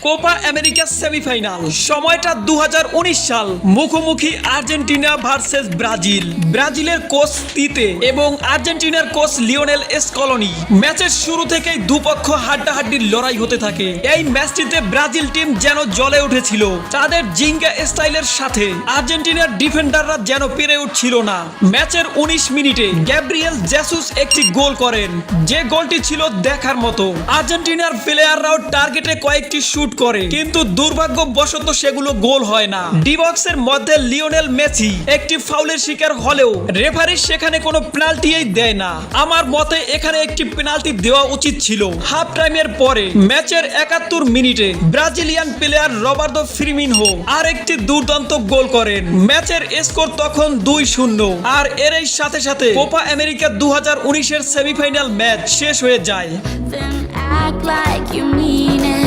Copa America semifinal সময়টা 2019 সাল মুখোমুখি আর্জেন্টিনা ভার্সেস ব্রাজিল। ব্রাজিলের কোচ তিতে এবং আর্জেন্টিনার কোচ লিওনেল স্কলোনি। ম্যাচের শুরু থেকেই দুপক্ষ হাড্ডাহাড্ডির লড়াই হতে থাকে। এই ম্যাচটিতে ব্রাজিল টিম যেন জ্বলে উঠেছিল তাদের জিঙ্গা স্টাইলের সাথে। আর্জেন্টিনার ডিফেন্ডাররা যেন পেরে উঠছিল না। ম্যাচের 19 মিনিটে গ্যাব্রিয়েল জেসুস একটি গোল করেন, যে গোলটি ছিল দেখার মতো। আর্জেন্টিনার প্লেয়াররাও টার্গেটে কয়েকটি শুট করে, কিন্তু দুর্ভাগ্যবশত সেগুলো গোল হয় না। ডি বক্সের মধ্যে লিওনেল মেসি একটি ফাউলের শিকার হলেও রেফারি সেখানে কোনো পেনাল্টিই দেয় না। আমার মতে এখানে একটি পেনাল্টি দেওয়া উচিত ছিল। হাফ টাইমের পরে ম্যাচের 71 মিনিটে ব্রাজিলিয়ান প্লেয়ার রবার্তো ফিরমিনহো আর একটি দুর্দান্ত গোল করেন। ম্যাচের স্কোর তখন 2-0। আর এরই সাথে সাথে কোপা আমেরিকা 2019 এর সেমিফাইনাল ম্যাচ শেষ হয়ে যায়। Then act like you mean it.